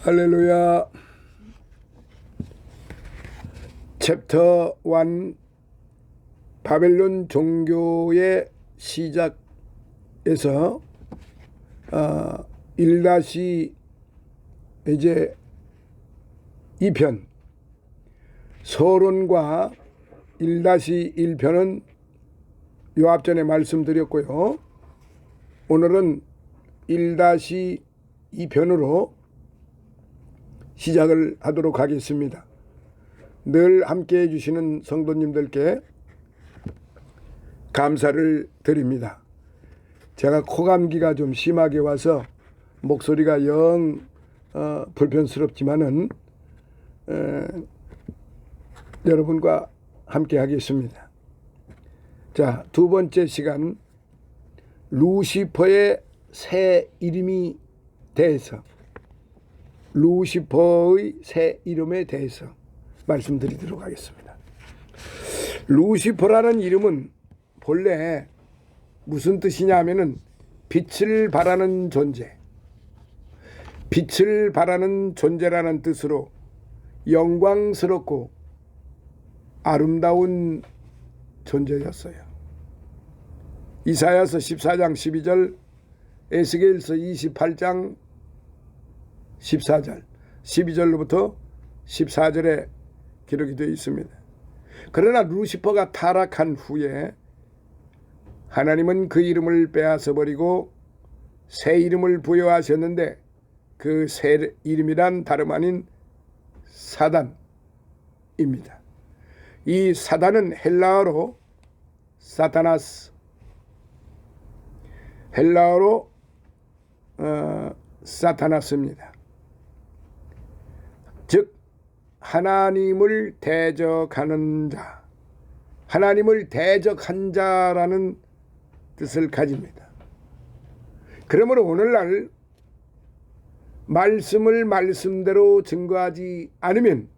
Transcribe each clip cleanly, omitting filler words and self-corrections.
할렐루야. 챕터 1 바벨론 종교의 시작에서 1- 이제 2편 서론과 1-1편은 요 앞전에 말씀드렸고요. 오늘은 1-2편으로 시작을 하도록 하겠습니다. 늘 함께 해주시는 성도님들께 감사를 드립니다. 제가 코감기가 좀 심하게 와서 목소리가 영 불편스럽지만은 여러분과 함께 하겠습니다. 자, 두 번째 시간 루시퍼의 새 이름이 대해서 루시퍼의 새 이름에 대해서 말씀드리도록 하겠습니다. 루시퍼라는 이름은 본래 무슨 뜻이냐 하면은 빛을 발하는 존재, 빛을 발하는 존재라는 뜻으로 영광스럽고 아름다운 존재였어요. 이사야서 14장 12절, 에스겔서 28장 14절, 12절로부터 14절에 기록이 되어 있습니다. 그러나 루시퍼가 타락한 후에 하나님은 그 이름을 빼앗아 버리고 새 이름을 부여하셨는데 그 새 이름이란 다름 아닌 사단입니다. 이 사단은 헬라어로 사타나스, 헬라어로 사타나스입니다. 즉 하나님을 대적하는 자, 하나님을 대적한 자라는 뜻을 가집니다. 그러므로 오늘날 말씀을 말씀대로 증거하지 않으면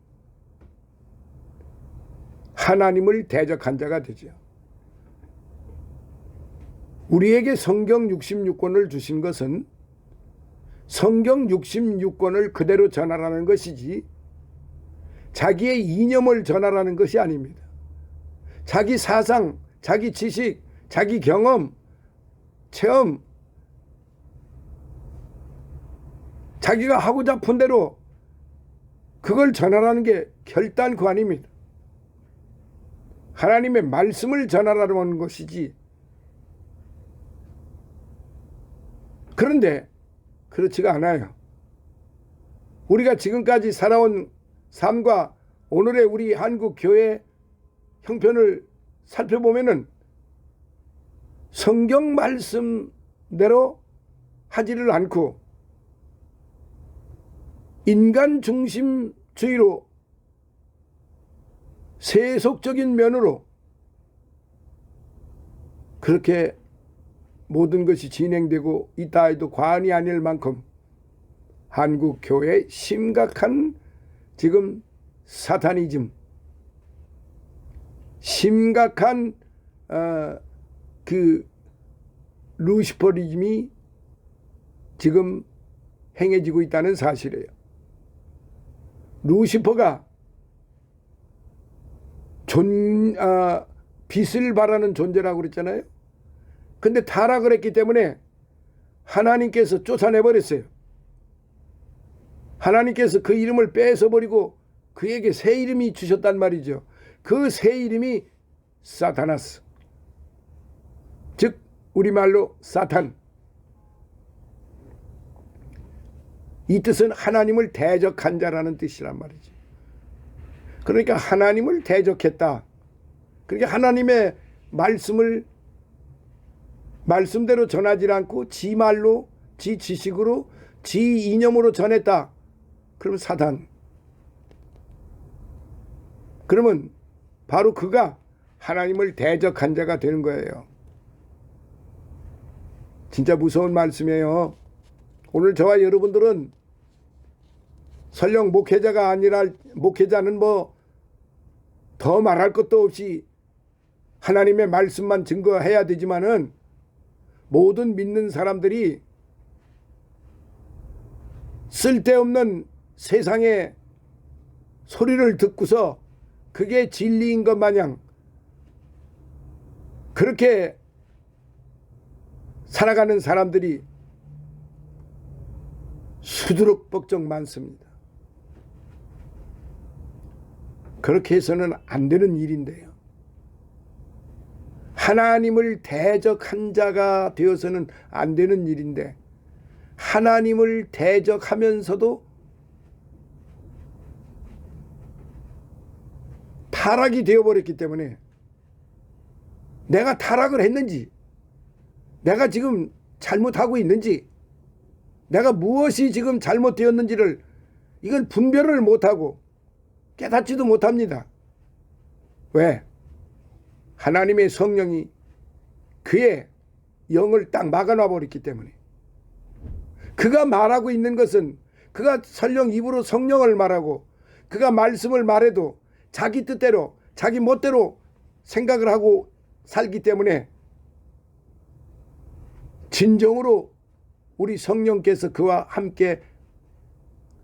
하나님을 대적한 자가 되죠. 우리에게 성경 66권을 주신 것은 성경 66권을 그대로 전하라는 것이지 자기의 이념을 전하라는 것이 아닙니다. 자기 사상, 자기 지식, 자기 경험, 체험, 자기가 하고자 푼 대로 그걸 전하라는 게 결단코 아닙니다. 하나님의 말씀을 전하라는 것이지. 그런데 그렇지가 않아요. 우리가 지금까지 살아온 삶과 오늘의 우리 한국 교회 형편을 살펴보면은 성경 말씀대로 하지를 않고 인간 중심주의로 세속적인 면으로 그렇게 모든 것이 진행되고 있다 해도 과언이 아닐 만큼 한국 교회의 심각한 지금 사타니즘, 심각한 그 루시퍼리즘이 지금 행해지고 있다는 사실이에요. 루시퍼가 빛을 발하는 존재라고 그랬잖아요. 근데 타락을 했기 때문에 하나님께서 쫓아내버렸어요. 하나님께서 그 이름을 뺏어버리고 그에게 새 이름이 주셨단 말이죠. 그 새 이름이 사타나스, 즉 우리말로 사탄. 이 뜻은 하나님을 대적한 자라는 뜻이란 말이지. 그러니까 하나님을 대적했다. 그러니까 하나님의 말씀을 말씀대로 전하지 않고 지 말로, 지 지식으로, 지 이념으로 전했다. 그러면 사단. 그러면 바로 그가 하나님을 대적한 자가 되는 거예요. 진짜 무서운 말씀이에요. 오늘 저와 여러분들은 설령 목회자가 아니라 목회자는 뭐 더 말할 것도 없이 하나님의 말씀만 증거해야 되지만은 모든 믿는 사람들이 쓸데없는 세상의 소리를 듣고서 그게 진리인 것 마냥 그렇게 살아가는 사람들이 수두룩벅적 많습니다. 그렇게 해서는 안 되는 일인데요. 하나님을 대적한 자가 되어서는 안 되는 일인데 하나님을 대적하면서도 타락이 되어버렸기 때문에 내가 타락을 했는지 내가 지금 잘못하고 있는지 내가 무엇이 지금 잘못되었는지를 이걸 분별을 못하고 깨닫지도 못합니다. 왜? 하나님의 성령이 그의 영을 딱 막아놔 버렸기 때문에. 그가 말하고 있는 것은 그가 설령 입으로 성령을 말하고 그가 말씀을 말해도 자기 뜻대로 자기 멋대로 생각을 하고 살기 때문에 진정으로 우리 성령께서 그와 함께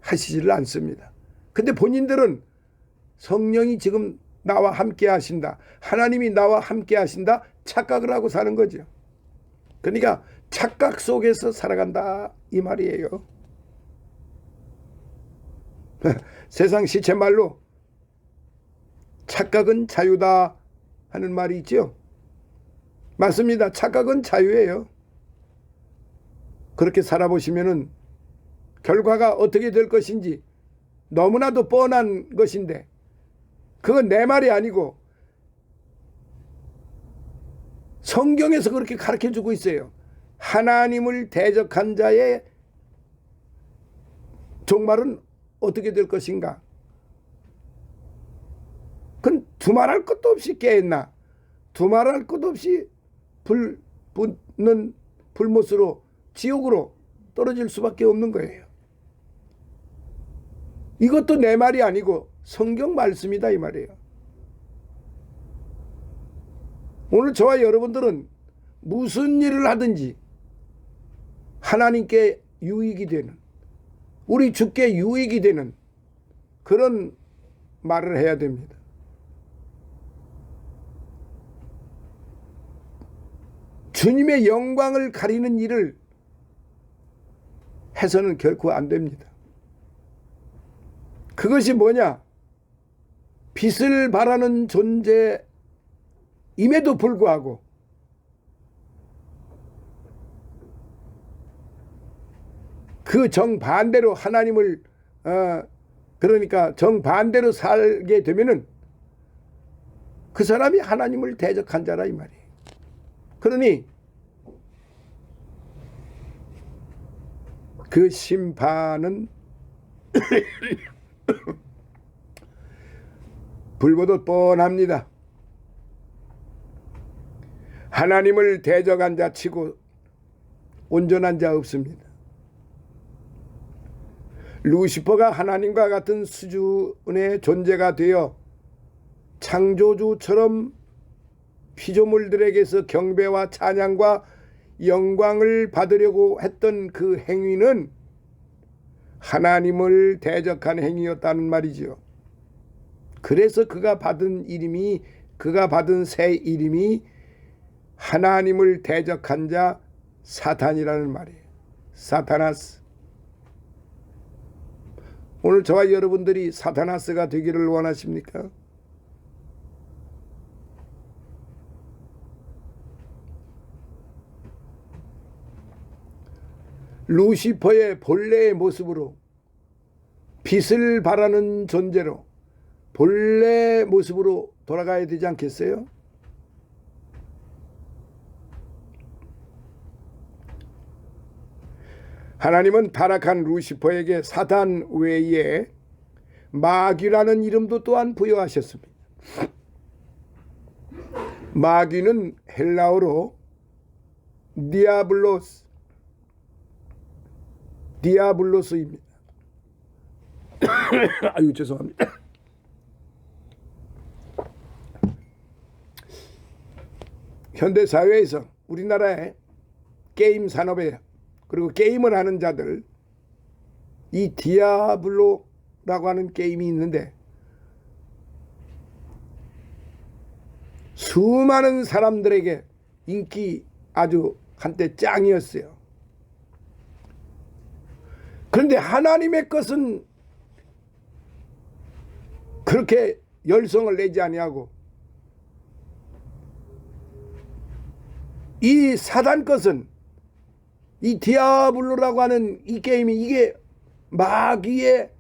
하시지를 않습니다. 근데 본인들은 성령이 지금 나와 함께 하신다, 하나님이 나와 함께 하신다 착각을 하고 사는 거죠. 그러니까 착각 속에서 살아간다 이 말이에요. 세상 시체말로 착각은 자유다 하는 말이 있죠. 맞습니다. 착각은 자유예요. 그렇게 살아보시면은 결과가 어떻게 될 것인지 너무나도 뻔한 것인데 그건 내 말이 아니고 성경에서 그렇게 가르쳐주고 있어요. 하나님을 대적한 자의 종말은 어떻게 될 것인가. 그건 두말할 것도 없이 깨했나 두말할 것도 없이 불 붙는 불못으로 지옥으로 떨어질 수밖에 없는 거예요. 이것도 내 말이 아니고 성경 말씀이다 이 말이에요. 오늘 저와 여러분들은 무슨 일을 하든지 하나님께 유익이 되는 우리 주께 유익이 되는 그런 말을 해야 됩니다. 주님의 영광을 가리는 일을 해서는 결코 안 됩니다. 그것이 뭐냐? 빛을 발하는 존재임에도 불구하고 그 정반대로 하나님을 그러니까 정반대로 살게 되면은 그 사람이 하나님을 대적한 자라 이 말이에요. 그러니 그 심판은 불보듯 뻔합니다. 하나님을 대적한 자 치고 온전한 자 없습니다. 루시퍼가 하나님과 같은 수준의 존재가 되어 창조주처럼 피조물들에게서 경배와 찬양과 영광을 받으려고 했던 그 행위는 하나님을 대적한 행위였다는 말이지요. 그래서 그가 받은 새 이름이 하나님을 대적한 자 사탄이라는 말이에요. 사타나스. 오늘 저와 여러분들이 사타나스가 되기를 원하십니까? 루시퍼의 본래의 모습으로 빛을 발하는 존재로 본래 모습으로 돌아가야 되지 않겠어요? 하나님은 타락한 루시퍼에게 사단 외에 마귀라는 이름도 또한 부여하셨습니다. 마귀는 헬라어로 디아블로스입니다. 아유 죄송합니다. 현대 사회에서 우리나라의 게임 산업에 그리고 게임을 하는 자들 이 디아블로 하는 게임이 있는데 수많은 사람들에게 인기 아주 한때 짱이었어요. 그런데 하나님의 것은 그렇게 열성을 내지 아니하고 이 사단 것은 이 디아블로라고 하는 이 게임이 이게 마귀의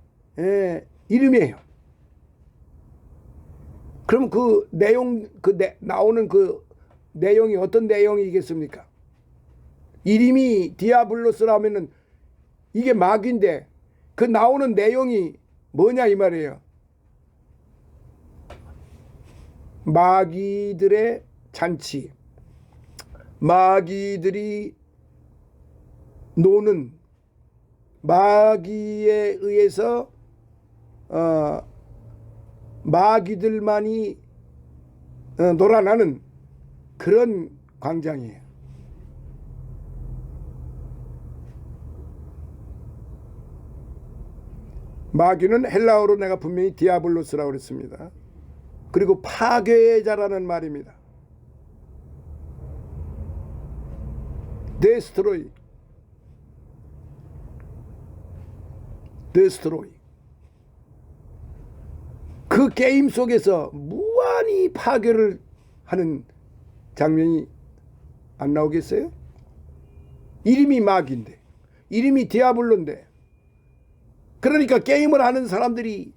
이름이에요. 그럼 그 내용 나오는 그 내용이 어떤 내용이겠습니까? 이름이 디아블로스라면은 이게 마귀인데 그 나오는 내용이 뭐냐 이 말이에요. 마귀들의 잔치, 마귀들이 노는, 마귀에 의해서 마귀들만이 놀아나는 그런 광장이에요. 마귀는 헬라어로 내가 분명히 디아블로스라고 그랬습니다. 그리고 파괴자라는 말입니다. 데스트로이. 그 게임 속에서 무한히 파괴를 하는 장면이 안 나오겠어요? 이름이 마귀인데, 이름이 디아블로인데, 그러니까 게임을 하는 사람들이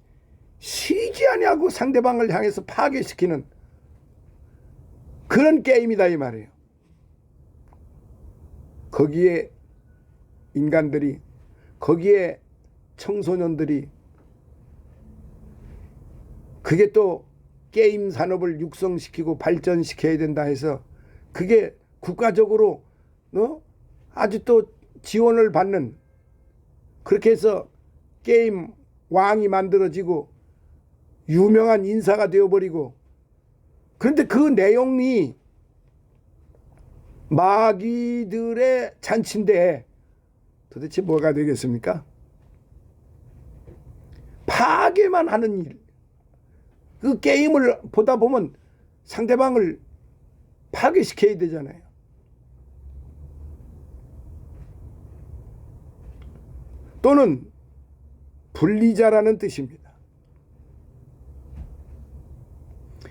쉬지 아니하고 상대방을 향해서 파괴시키는 그런 게임이다 이 말이에요. 거기에 인간들이, 거기에 청소년들이, 그게 또 게임 산업을 육성시키고 발전시켜야 된다 해서 그게 국가적으로 아주 또 지원을 받는, 그렇게 해서 게임 왕이 만들어지고 유명한 인사가 되어버리고, 그런데 그 내용이 마귀들의 잔치인데 도대체 뭐가 되겠습니까? 파괴만 하는 일. 그 게임을 보다 보면 상대방을 파괴시켜야 되잖아요. 또는 분리자라는 뜻입니다.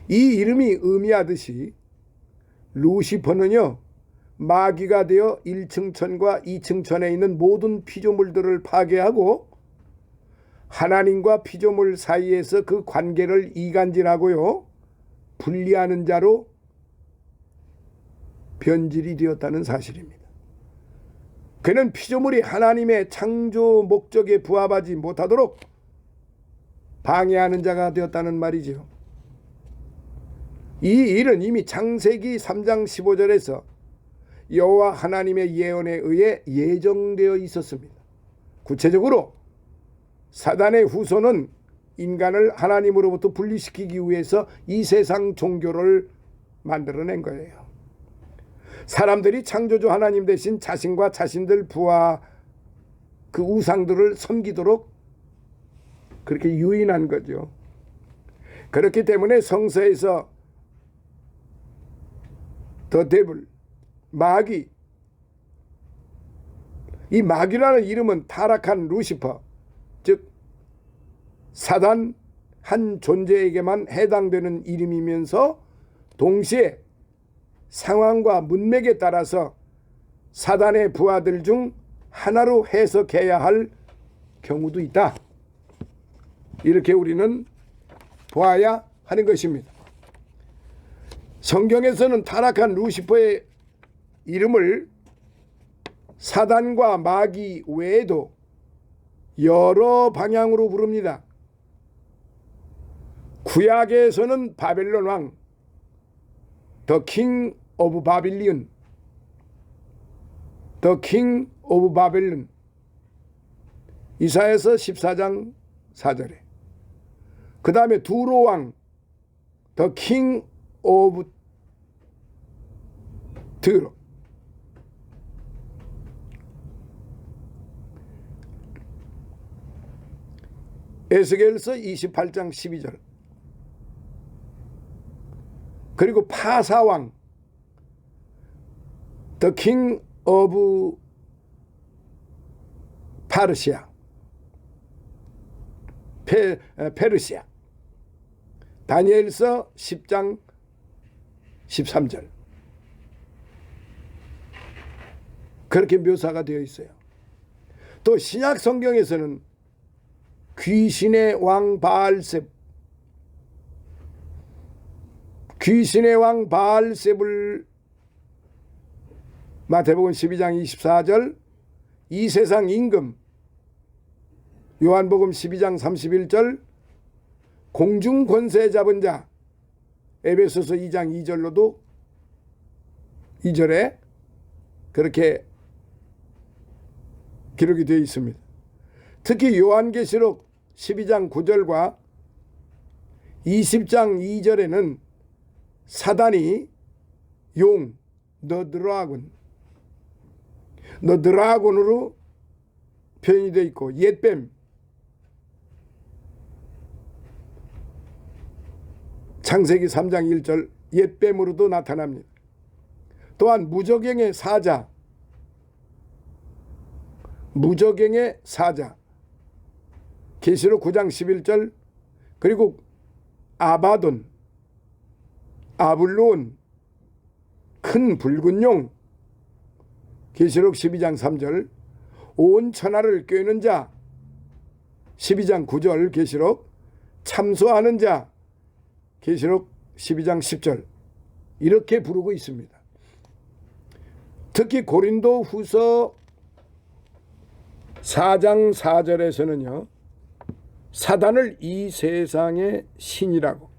이 이름이 의미하듯이 루시퍼는요, 마귀가 되어 1층 천과 2층 천에 있는 모든 피조물들을 파괴하고 하나님과 피조물 사이에서 그 관계를 이간질하고요, 분리하는 자로 변질이 되었다는 사실입니다. 그는 피조물이 하나님의 창조 목적에 부합하지 못하도록 방해하는 자가 되었다는 말이죠. 이 일은 이미 창세기 3장 15절에서 여호와 하나님의 예언에 의해 예정되어 있었습니다. 구체적으로 사단의 후손은 인간을 하나님으로부터 분리시키기 위해서 이 세상 종교를 만들어낸 거예요. 사람들이 창조주 하나님 대신 자신과 자신들 부하 그 우상들을 섬기도록 그렇게 유인한 거죠. 그렇기 때문에 성서에서 The devil, 마귀, 이 마귀라는 이름은 타락한 루시퍼, 즉 사단 한 존재에게만 해당되는 이름이면서 동시에 상황과 문맥에 따라서 사단의 부하들 중 하나로 해석해야 할 경우도 있다. 이렇게 우리는 보아야 하는 것입니다. 성경에서는 타락한 루시퍼의 이름을 사단과 마귀 외에도 여러 방향으로 부릅니다. 구약에서는 바벨론 왕, The King of Babylon, The King of Babylon, 이사야서 14장 4절에, 그 다음에 두로 왕, The King of 드로, 에스겔서 28장 12절. 그리고 파사왕 The King of 파르시아 페르시아. 다니엘서 10장 13절. 그렇게 묘사가 되어 있어요. 또 신약 성경에서는 귀신의 왕 바알셉, 귀신의 왕 바알셉을 마태복음 12장 24절, 이 세상 임금 요한복음 12장 31절, 공중 권세 잡은 자 에베소서 2장 2절로도 2절에 그렇게 기록이 되어 있습니다. 특히 요한계시록 12장 9절과 20장 2절에는 사단이 용, 더 드라곤으로 표현이 되어 있고, 옛뱀, 창세기 3장 1절 옛뱀으로도 나타납니다. 또한 무저갱의 사자, 계시록 9장 11절, 그리고 아바돈, 아블론, 큰 붉은 용, 계시록 12장 3절, 온 천하를 꿰는 자, 12장 9절 계시록, 참소하는 자, 계시록 12장 10절, 이렇게 부르고 있습니다. 특히 고린도 후서 4장 4절에서는요, 사단을 이 세상의 신이라고,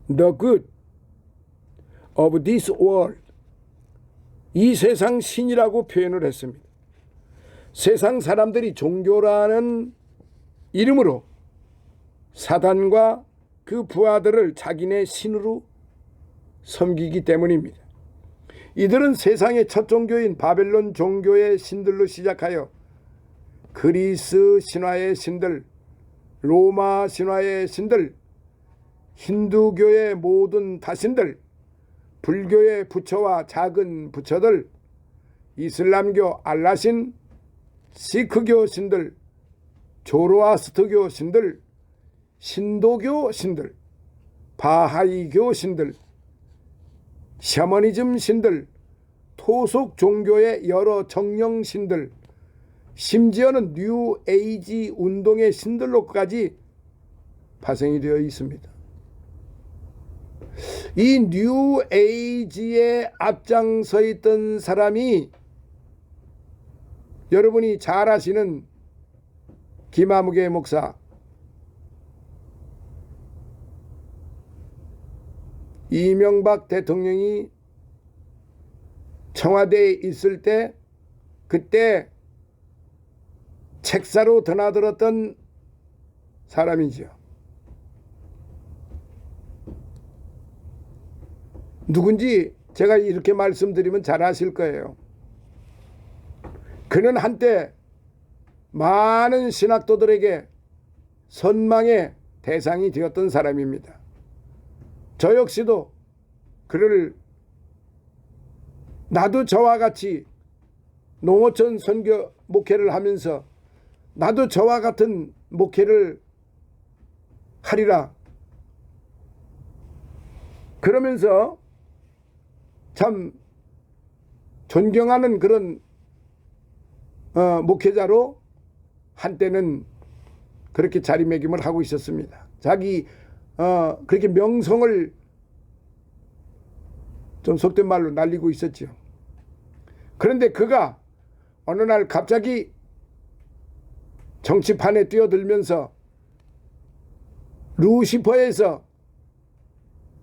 the good of this world, 이 세상 신이라고 표현을 했습니다. 세상 사람들이 종교라는 이름으로 사단과 그 부하들을 자기네 신으로 섬기기 때문입니다. 이들은 세상의 첫 종교인 바벨론 종교의 신들로 시작하여 그리스 신화의 신들, 로마 신화의 신들, 힌두교의 모든 다신들, 불교의 부처와 작은 부처들, 이슬람교 알라신, 시크교 신들, 조로아스트교 신들, 신도교 신들, 바하이교 신들, 샤머니즘 신들, 토속 종교의 여러 정령 신들, 심지어는 뉴 에이지 운동의 신들로까지 파생이 되어 있습니다. 이 뉴 에이지에 앞장서 있던 사람이 여러분이 잘 아시는 김아무개 목사, 이명박 대통령이 청와대에 있을 때 그때 책사로 드나들었던 사람이죠. 누군지 제가 이렇게 말씀드리면 잘 아실 거예요. 그는 한때 많은 신학도들에게 선망의 대상이 되었던 사람입니다. 저 역시도 그를 나도 저와 같이 농어촌 선교 목회를 하면서 나도 저와 같은 목회를 하리라 그러면서 참 존경하는 그런 목회자로 한때는 그렇게 자리매김을 하고 있었습니다. 자기 그렇게 명성을 좀 속된 말로 날리고 있었죠. 그런데 그가 어느 날 갑자기 정치판에 뛰어들면서 루시퍼에서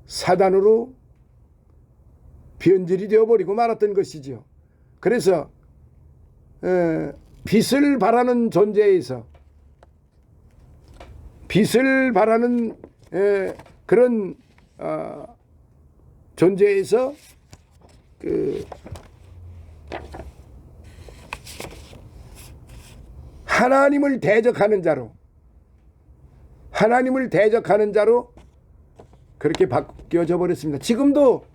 사단으로 변질이 되어버리고 말았던 것이죠. 그래서 빛을 바라는 존재에서 빛을 바라는 그런 존재에서 하나님을 대적하는 자로 하나님을 대적하는 자로 그렇게 바뀌어져 버렸습니다. 지금도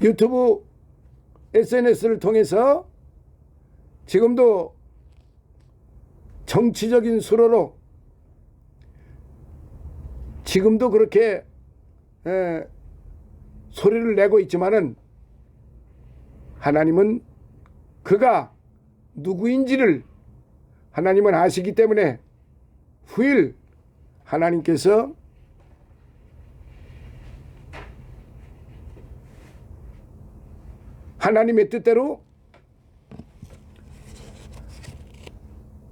유튜브 SNS를 통해서 지금도 정치적인 수로로 지금도 그렇게 소리를 내고 있지만은 하나님은 그가 누구인지를 하나님은 아시기 때문에 후일 하나님께서 하나님의 뜻대로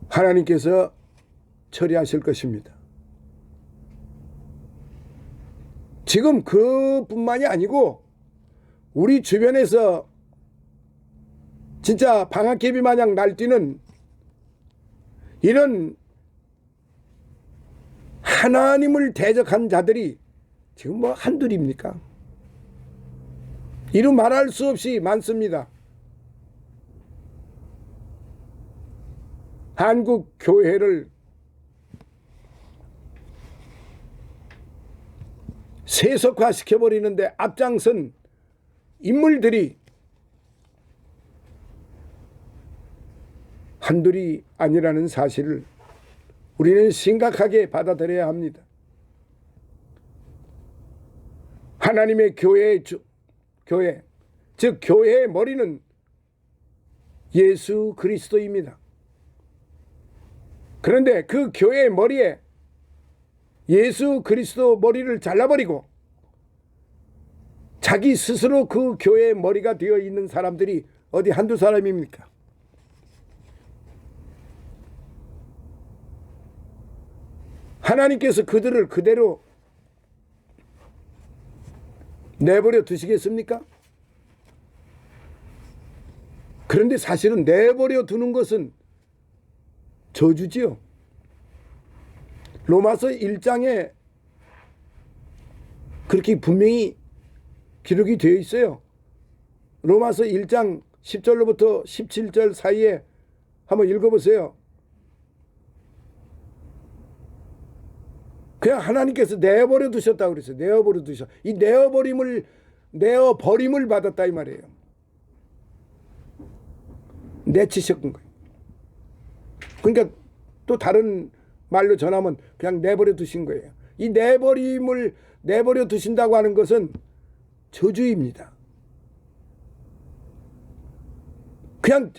하나님께서 처리하실 것입니다. 지금 그뿐만이 아니고 우리 주변에서 진짜 방학개비 마냥 날뛰는 이런 하나님을 대적한 자들이 지금 뭐 한둘입니까? 이루 말할 수 없이 많습니다. 한국 교회를 세속화시켜버리는데 앞장선 인물들이 한둘이 아니라는 사실을 우리는 심각하게 받아들여야 합니다. 하나님의 교회, 즉 교회의 머리는 예수 그리스도입니다. 그런데 그 교회의 머리에 예수 그리스도 머리를 잘라버리고 자기 스스로 그 교회의 머리가 되어 있는 사람들이 어디 한두 사람입니까? 하나님께서 그들을 그대로 내버려 두시겠습니까? 그런데 사실은 내버려 두는 것은 저주지요. 로마서 1장에 그렇게 분명히 기록이 되어 있어요. 로마서 1장 10절로부터 17절 사이에 한번 읽어보세요. 그냥 하나님께서 내버려 두셨다고 그랬어요. 내어버려 두셨. 이 내어버림을 받았다 이 말이에요. 내치셨던 거예요. 그러니까 또 다른 말로 전하면 그냥 내버려 두신 거예요. 이 내버림을 내버려 두신다고 하는 것은 저주입니다. 그냥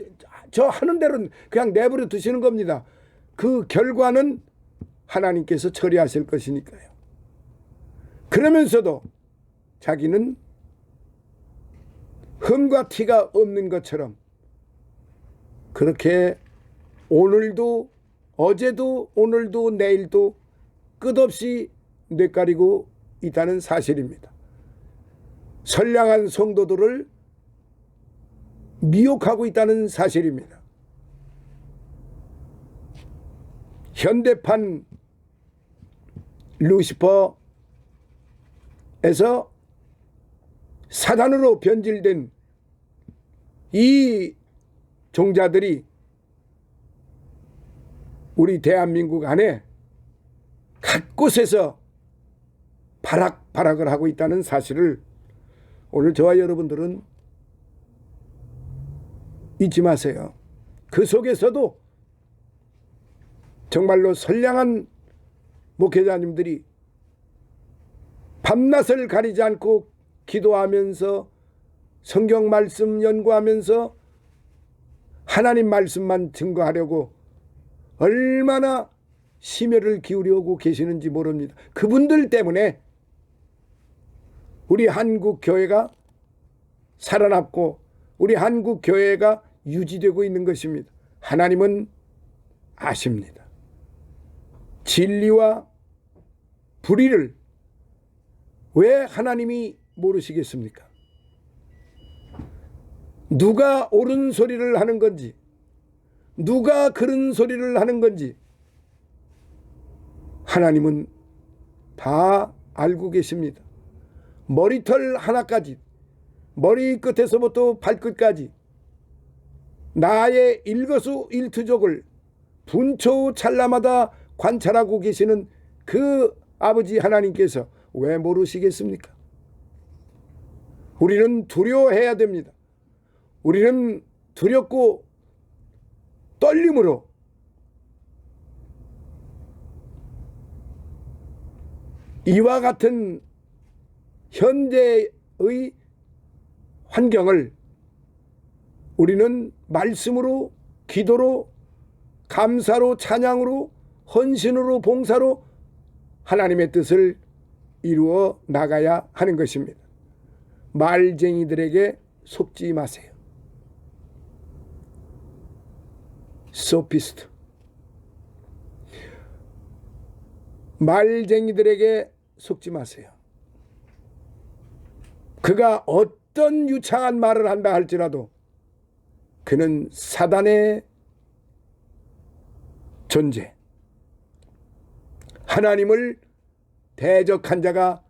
저 하는 대로 그냥 내버려 두시는 겁니다. 그 결과는 하나님께서 처리하실 것이니까요. 그러면서도 자기는 흠과 티가 없는 것처럼 그렇게 오늘도 어제도 오늘도 내일도 끝없이 뇌가리고 있다는 사실입니다. 선량한 성도들을 미혹하고 있다는 사실입니다. 현대판 루시퍼에서 사단으로 변질된 이 종자들이 우리 대한민국 안에 각 곳에서 발악을 하고 있다는 사실을 오늘 저와 여러분들은 잊지 마세요. 그 속에서도 정말로 선량한 목회자님들이 밤낮을 가리지 않고 기도하면서 성경 말씀 연구하면서 하나님 말씀만 증거하려고 얼마나 심혈을 기울이고 계시는지 모릅니다. 그분들 때문에 우리 한국 교회가 살아남고 우리 한국 교회가 유지되고 있는 것입니다. 하나님은 아십니다. 진리와 불의를 왜 하나님이 모르시겠습니까? 누가 옳은 소리를 하는 건지 누가 그런 소리를 하는 건지 하나님은 다 알고 계십니다. 머리털 하나까지 머리끝에서부터 발끝까지 나의 일거수일투족을 분초 찰나마다 관찰하고 계시는 그 아버지 하나님께서 왜 모르시겠습니까? 우리는 두려워해야 됩니다. 우리는 두렵고 떨림으로 이와 같은 현재의 환경을 우리는 말씀으로, 기도로, 감사로, 찬양으로, 헌신으로, 봉사로 하나님의 뜻을 이루어 나가야 하는 것입니다. 말쟁이들에게 속지 마세요. 소피스트. 말쟁이들에게 속지 마세요. 그가 어떤 유창한 말을 한다 할지라도 그는 사단의 존재, 하나님을 대적한 자가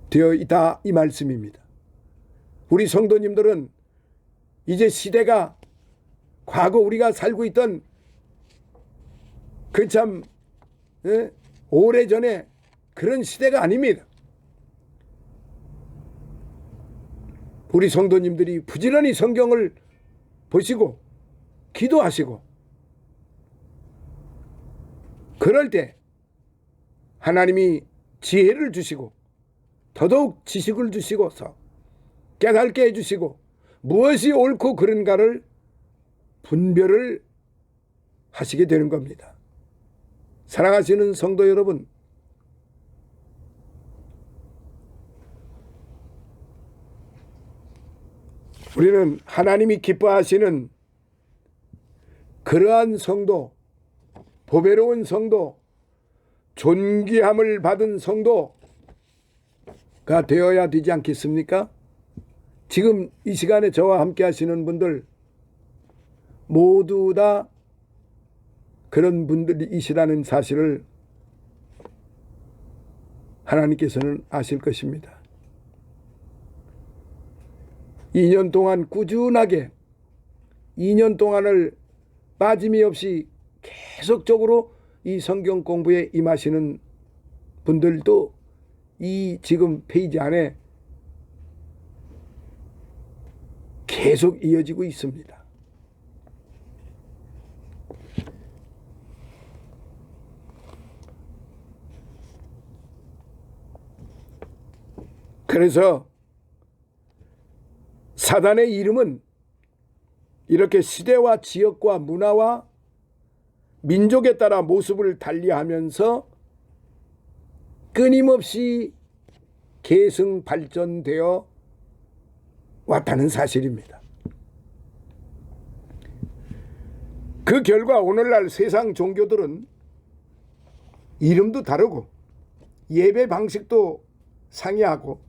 되어 있다, 이 말씀입니다. 우리 성도님들은 이제 시대가 과거 우리가 살고 있던 그 참 오래전에 그런 시대가 아닙니다. 우리 성도님들이 부지런히 성경을 보시고 기도하시고 그럴 때 하나님이 지혜를 주시고 더더욱 지식을 주시고서 깨닫게 해주시고 무엇이 옳고 그른가를 분별을 하시게 되는 겁니다. 사랑하시는 성도 여러분, 우리는 하나님이 기뻐하시는 그러한 성도, 보배로운 성도, 존귀함을 받은 성도가 되어야 되지 않겠습니까? 지금 이 시간에 저와 함께 하시는 분들 모두 다 그런 분들이시라는 사실을 하나님께서는 아실 것입니다. 2년 동안 꾸준하게 2년 동안을 빠짐이 없이 계속적으로 이 성경 공부에 임하시는 분들도 이 지금 페이지 안에 계속 이어지고 있습니다. 그래서 사단의 이름은 이렇게 시대와 지역과 문화와 민족에 따라 모습을 달리하면서 끊임없이 계승 발전되어 왔다는 사실입니다. 그 결과 오늘날 세상 종교들은 이름도 다르고 예배 방식도 상이하고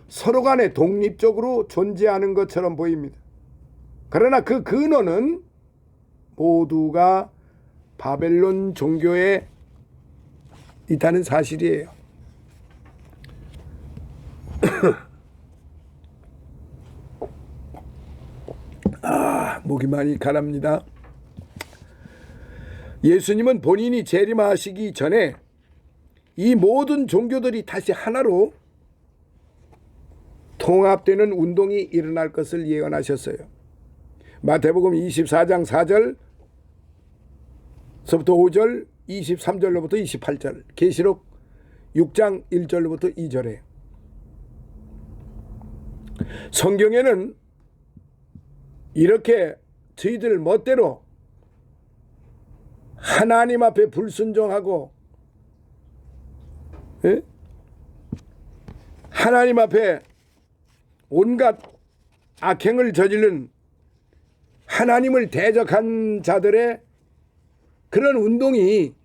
서로 간에 독립적으로 존재하는 것처럼 보입니다. 그러나 그 근원은 모두가 바벨론 종교에 있다는 사실이에요. 목이 많이 가랍니다. 예수님은 본인이 재림하시기 전에 이 모든 종교들이 다시 하나로 통합되는 운동이 일어날 것을 예언하셨어요. 마태복음 24장 4절서부터 5절, 23절로부터 28절, 계시록 6장 1절로부터 2절에 성경에는 이렇게 저희들 멋대로 하나님 앞에 불순종하고 하나님 앞에 온갖 악행을 저지른 하나님을 대적한 자들의 그런 운동이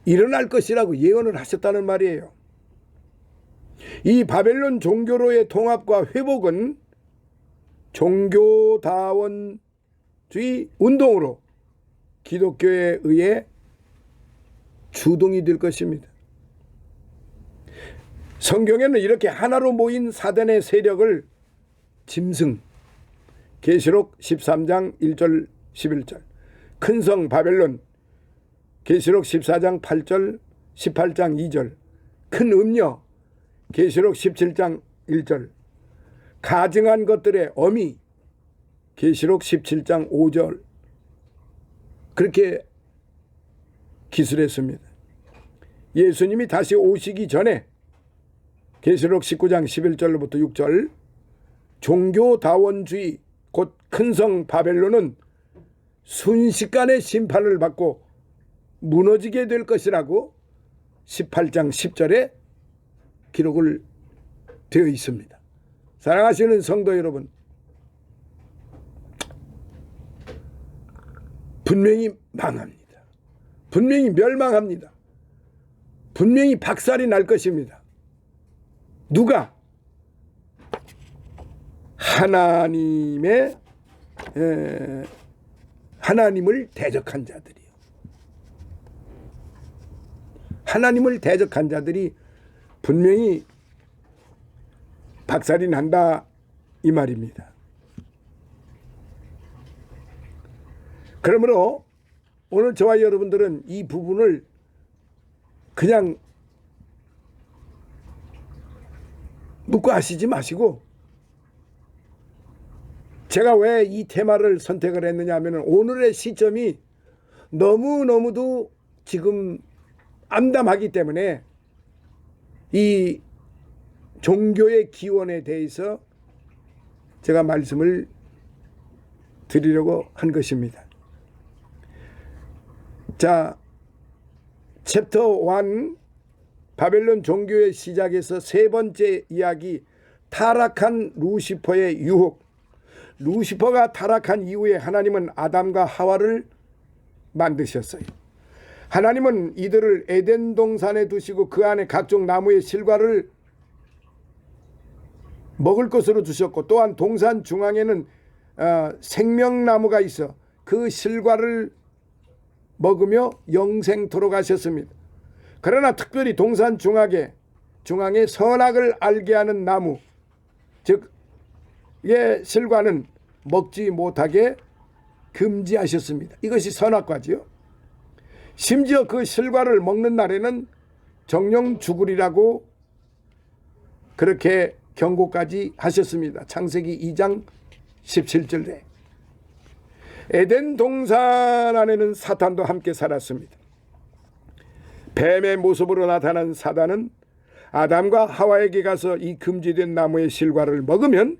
일어날 것이라고 예언을 하셨다는 말이에요. 이 바벨론 종교로의 통합과 회복은 종교다원주의 운동으로 기독교에 의해 주동이 될 것입니다. 성경에는 이렇게 하나로 모인 사단의 세력을 짐승, 계시록 13장 1절 11절 큰 성 바벨론, 계시록 14장 8절 18장 2절, 큰 음녀, 계시록 17장 1절, 가증한 것들의 어미, 계시록 17장 5절, 그렇게 기술했습니다. 예수님이 다시 오시기 전에 계시록 19장 11절로부터 6절, 종교다원주의 곧 큰성 바벨론은 순식간에 심판을 받고 무너지게 될 것이라고 18장 10절에 기록을 되어 있습니다. 사랑하시는 성도 여러분, 분명히 망합니다. 분명히 멸망합니다. 분명히 박살이 날 것입니다. 누가? 하나님을 대적한 자들이요. 하나님을 대적한 자들이 분명히 박살이 난다 이 말입니다. 그러므로 오늘 저와 여러분들은 이 부분을 그냥 묻고 하시지 마시고, 제가 왜 이 테마를 선택을 했느냐 하면 오늘의 시점이 너무너무도 지금 암담하기 때문에 이 종교의 기원에 대해서 제가 말씀을 드리려고 한 것입니다. 자, 챕터 1 바벨론 종교의 시작에서 세 번째 이야기, 타락한 루시퍼의 유혹. 루시퍼가 타락한 이후에 하나님은 아담과 하와를 만드셨어요. 하나님은 이들을 에덴 동산에 두시고 그 안에 각종 나무의 실과를 먹을 것으로 주셨고, 또한 동산 중앙에는 생명나무가 있어 그 실과를 먹으며 영생토록 하셨습니다. 그러나 특별히 동산 중앙에 선악을 알게 하는 나무, 즉 의 실과는 먹지 못하게 금지하셨습니다. 이것이 선악과지요. 심지어 그 실과를 먹는 날에는 정령 죽으리라고 그렇게 경고까지 하셨습니다. 창세기 2장 17절에. 에덴 동산 안에는 사탄도 함께 살았습니다. 뱀의 모습으로 나타난 사단은 아담과 하와에게 가서 이 금지된 나무의 실과를 먹으면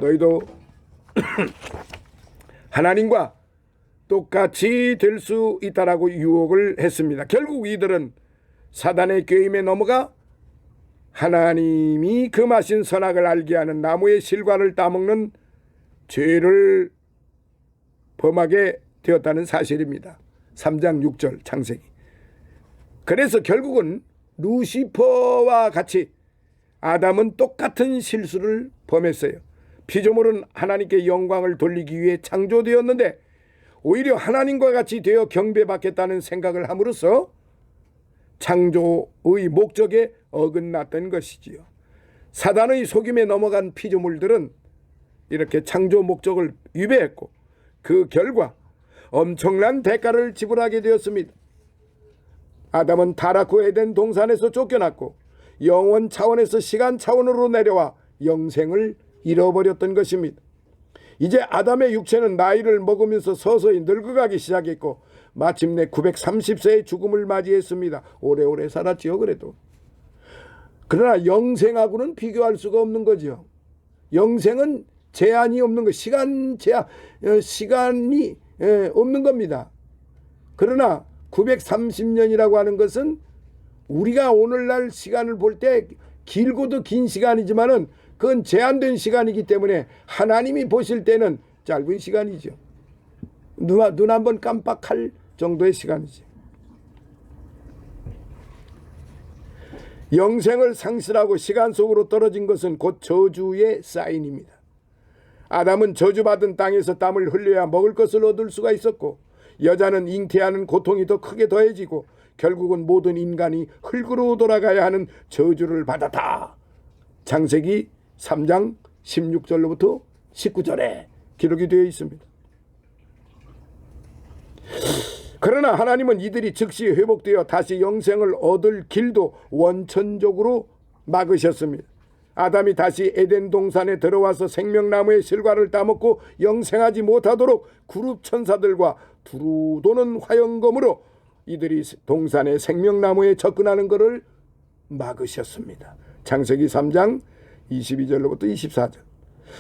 너희도 하나님과 똑같이 될 수 있다라고 유혹을 했습니다. 결국 이들은 사단의 꾀임에 넘어가 하나님이 금하신 선악을 알게 하는 나무의 실과를 따먹는 죄를 범하게 되었다는 사실입니다. 3장 6절 창세기. 그래서 결국은 루시퍼와 같이 아담은 똑같은 실수를 범했어요. 피조물은 하나님께 영광을 돌리기 위해 창조되었는데 오히려 하나님과 같이 되어 경배받겠다는 생각을 함으로써 창조의 목적에 어긋났던 것이지요. 사단의 속임에 넘어간 피조물들은 이렇게 창조 목적을 위배했고 그 결과 엄청난 대가를 지불하게 되었습니다. 아담은 타락 후 에덴 동산에서 쫓겨났고 영원 차원에서 시간 차원으로 내려와 영생을 잃어버렸던 것입니다. 이제 아담의 육체는 나이를 먹으면서 서서히 늙어가기 시작했고 마침내 930세의 죽음을 맞이했습니다. 오래오래 살았지요. 그래도. 그러나 영생하고는 비교할 수가 없는 거죠. 영생은 제한이 없는 것, 시간이 없는 겁니다. 그러나 930년이라고 하는 것은 우리가 오늘날 시간을 볼 때 길고도 긴 시간이지만은 그건 제한된 시간이기 때문에 하나님이 보실 때는 짧은 시간이죠. 눈 한번 깜빡할 정도의 시간이죠. 영생을 상실하고 시간 속으로 떨어진 것은 곧 저주의 사인입니다. 아담은 저주받은 땅에서 땀을 흘려야 먹을 것을 얻을 수가 있었고 여자는 잉태하는 고통이 더 크게 더해지고 결국은 모든 인간이 흙으로 돌아가야 하는 저주를 받았다. 창세기 3장 16절로부터 19절에 기록이 되어 있습니다. 그러나 하나님은 이들이 즉시 회복되어 다시 영생을 얻을 길도 원천적으로 막으셨습니다. 아담이 다시 에덴 동산에 들어와서 생명나무의 실과를 따먹고 영생하지 못하도록 그룹 천사들과 두루 도는 화영검으로 이들이 동산의 생명나무에 접근하는 것을 막으셨습니다. 창세기 3장 22절로부터 24절.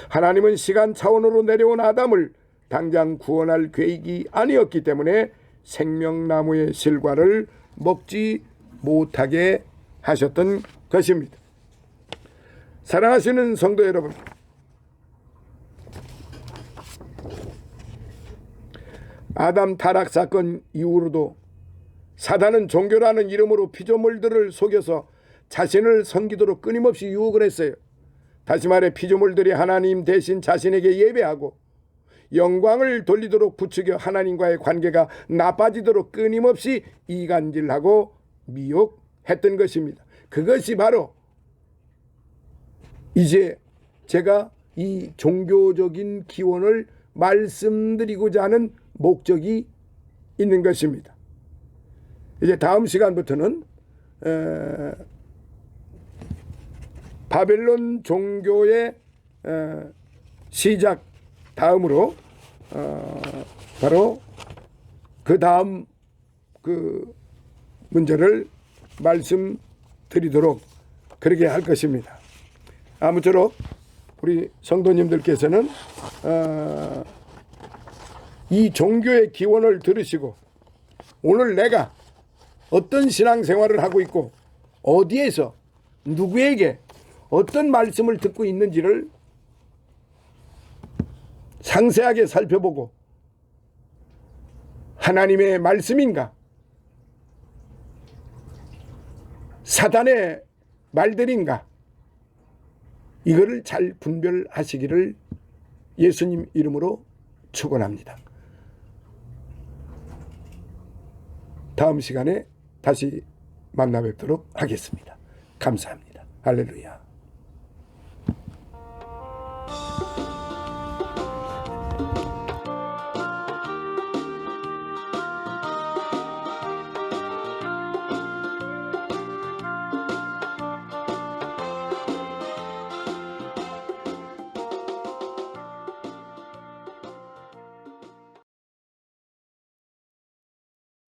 하나님은 시간 차원으로 내려온 아담을 당장 구원할 계획이 아니었기 때문에 생명나무의 실과를 먹지 못하게 하셨던 것입니다. 사랑하시는 성도 여러분, 아담 타락 사건 이후로도 사단은 종교라는 이름으로 피조물들을 속여서 자신을 섬기도록 끊임없이 유혹을 했어요. 다시 말해 피조물들이 하나님 대신 자신에게 예배하고 영광을 돌리도록 부추겨 하나님과의 관계가 나빠지도록 끊임없이 이간질하고 미혹했던 것입니다. 그것이 바로 이제 제가 이 종교적인 기원을 말씀드리고자 하는 목적이 있는 것입니다. 이제 다음 시간부터는 바벨론 종교의 시작 다음으로 바로 그 다음 그 문제를 말씀드리도록 그렇게 할 것입니다. 아무쪼록 우리 성도님들께서는 이 종교의 기원을 들으시고 오늘 내가 어떤 신앙생활을 하고 있고 어디에서 누구에게 어떤 말씀을 듣고 있는지를 상세하게 살펴보고 하나님의 말씀인가 사단의 말들인가 이거를 잘 분별하시기를 예수님 이름으로 축원합니다. 다음 시간에 다시 만나 뵙도록 하겠습니다. 감사합니다. 할렐루야.